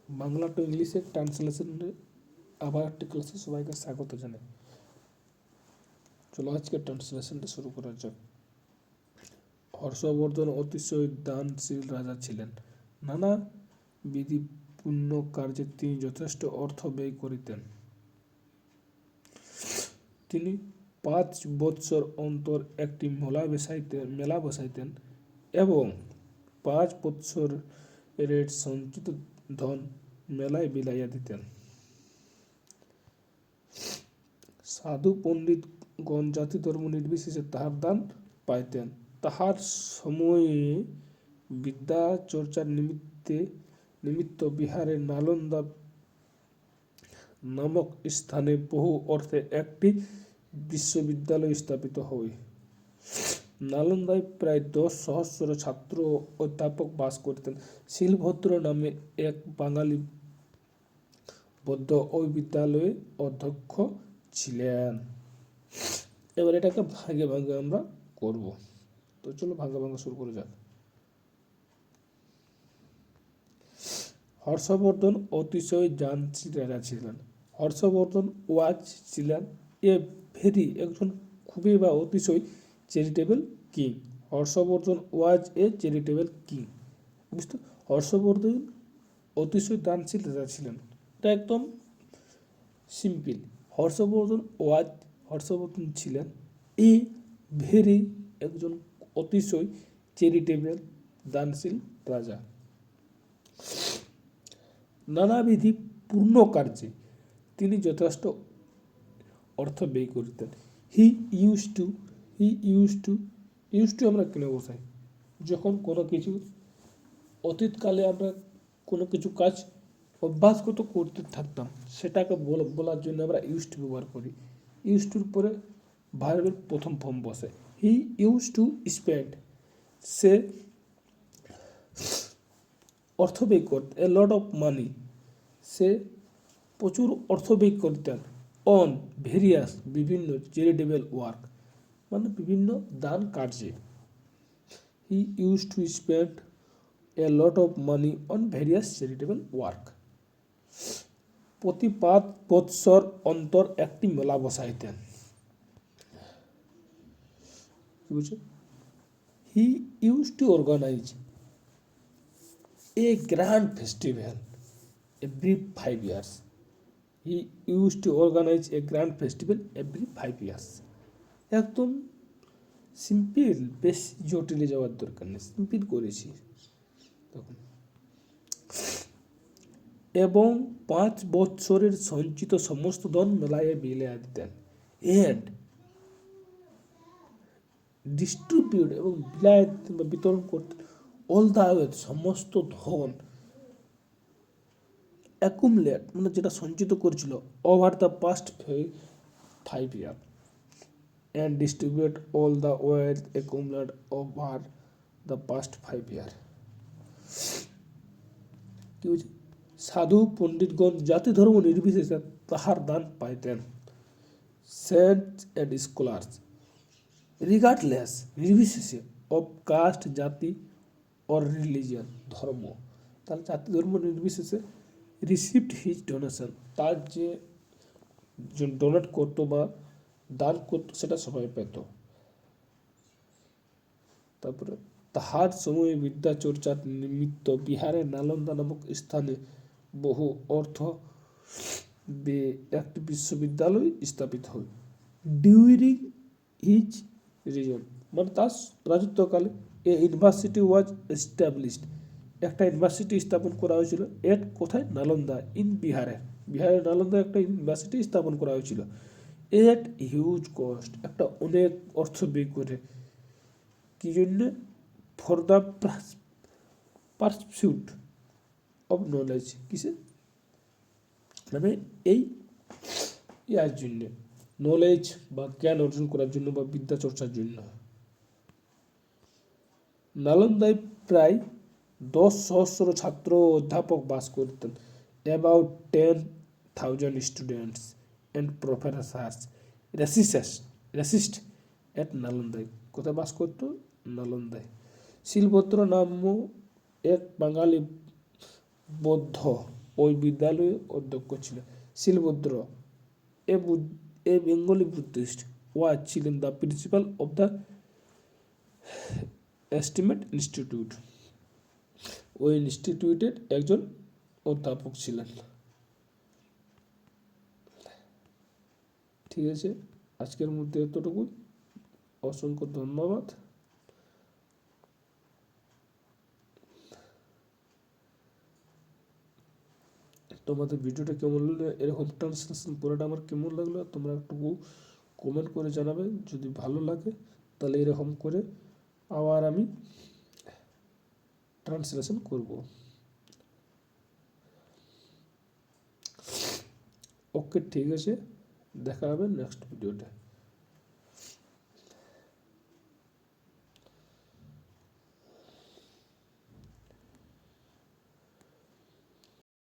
Bangla two ইংলিশে ট্রান্সলেশনে আবার একটি ক্লাসে সবাইকে স্বাগত জানাই। চলো আজকে ট্রান্সলেশনটা শুরু করা যাক। হর্ষবর্ধন অতিশয় দানশীল রাজা ছিলেন। নানা বিধি পুণ্য কার্যে তিনি যথেষ্ট অর্থ ব্যয় করিতেন। তিনি 5 বৎসর অন্তর একটি মেলা বসাইতেন এবং 5 বৎসরের সঞ্চিত ধন মেলায় বিলাইয়া দিতেন। সাধু পণ্ডিতগণ জাতি ধর্ম নির্বিশেষে তাহার দান পাইতেন। তাহার সময়ে বিদ্যা চর্চার নিমিত্ত বিহারের নালন্দা নামক স্থানে বহু অর্থে একটি বিশ্ববিদ্যালয় স্থাপিত হয়। নালন্দায় প্রায় 10 সহস্র ছাত্র ও অধ্যাপক বাস করতেন। শিলভদ্র নামে এক বাঙালি বৌদ্ধ ওই বিদ্যালয়ে অধ্যক্ষ ছিলেন। এবার এটাকে ভাগে ভাগে আমরা করব। তো চলো ভাগে ভাগে শুরু করে যাক। হর্ষবর্ধন অতিশয় দানশীল রাজা ছিলেন। হর্ষবর্ধন ওয়াজ ছিলেন একজন খুবই বা অতিশয় চ্যারিটেবল কিং। হর্ষবর্ধন ওয়াজ এ চ্যারিটেবল কিং। বুঝতে, হর্ষবর্ধন অতিশয় দানশীল রাজা ছিলেন, এটা একদম সিম্পল। হর্ষবর্ধন ছিলেন একজন অতিশয় চ্যারিটেবল দানশীল রাজা। নানাবিধি পূর্ণ কার্যে তিনি যথেষ্ট অর্থ ব্যয় করতেন। হি ইউজ টু আমরা কেন বসাই? যখন কোনো কিছু অতীতকালে আমরা কোনো কিছু কাজ অভ্যাসগত করতে থাকতাম, সেটাকে বলার জন্য আমরা ইউজ টু ব্যবহার করি। ইউজ টুর পরে ভার্বের প্রথম ফর্ম বসে। হি ইউজ টু স্পেন্ড, সে অর্থ ব্যয় করতেন। এ লট অফ মানি, সে প্রচুর অর্থ ব্যয় করতেন। অন ভেরিয়াস, বিভিন্ন চ্যারিটেবল ওয়ার্ক, মানে বিভিন্ন দান কার্যে। He use to spend a lot of money on various charitable work. প্রতি 5 বৎসর অন্তর একটি মেলা বসাইতেন। He use to organise a grand festival every 5 years. He used to organize a grand festival every 5 years. একদম সিম্পল, বেশি জটিলে যাওয়ার দরকার নেই, সিম্পল করেছি তখন। এবং 5 বৎসরের সঞ্চিত সমস্ত ধন মেলায় বিলাইয়া দিতেন। এন্ড ডিস্ট্রিবিউট এবং বিতরণ করতেন অল দ্য ওয়েলথ, সমস্ত ধন অ্যাকুমুলেট, মানে যেটা সঞ্চিত করেছিল, over the past 5 years, and distribute all the wealth accumulate over the past 5 years। কি হয়েছে? সাধু পণ্ডিতগণ জাতি ধর্ম নির্বিশেষে তাহার দান পাইতেন। সেন্টস অ্যান্ড স্কলার্স রিগার্ডলেস, নির্বিশেষে, অফ কাস্ট, জাতি অর রিলিজিয়ান, ধর্ম, তার জাতি ধর্ম নির্বিশেষে, রিসিভড হিজ ডোনেশন, তার যে ডোনেট করতো বা দান করতো সেটা সবাই পেত। তারপরে তাহার সময়ে বিদ্যা চর্চার নিমিত্ত বিহারের নালন্দা নামক স্থানে বহু অর্থ একটি বিশ্ববিদ্যালয় স্থাপিত হয়। ডিউরিং হিজ রিজন, মানে তার রাজত্বকালে এ ইউনিভার্সিটি ওয়াজ এস্টাবলিশড, একটা ইউনিভার্সিটি স্থাপন করা হয়েছিল। এট কোথায়? নালন্দা, ইন বিহারের নালন্দা একটা ইউনিভার্সিটি স্থাপন করা হয়েছিল। এট হিউজ কস্ট, একটা অনেক অর্থ ব্যয় করে। কি জন্য? For the pursuit of knowledge, কিসে? মানে এই ইয়ার জন্য, নলেজ বা জ্ঞান অর্জন করার জন্য বা বিদ্যা চর্চার জন্য। নালন্দায় প্রায় 10 সহস্র ছাত্র ও অধ্যাপক বাস করতেন। About 10,000 students and professors reside at নালন্দায়। কোথায় বাস করত? নালন্দায়। শিলভদ্র নামক এক বাঙালি বৌদ্ধ ওই বিদ্যালয়ের অধ্যক্ষ ছিলেন। শিলভদ্র এ বেঙ্গলি বুদ্ধিস্ট ওয়াজ ছিলেন the principal of the estimate institute. ওই ইনস্টিটিউটের একজন অধ্যাপক ছিলেন। ঠিক আছে, আজকের মধ্যে এতটুকুই। অসংখ্য ধন্যবাদ। তোমাদের ভিডিওটা কেমন লাগলো, এরকম ট্রান্সলেশন পুরোটা আমার কেমন লাগলো তোমরা একটু কমেন্ট করে জানাবে। যদি ভালো লাগে তাহলে এরকম করে আবার আমি ট্রান্সলেশন করব। ওকে, ঠিক আছে, দেখা হবে নেক্সট ভিডিওতে।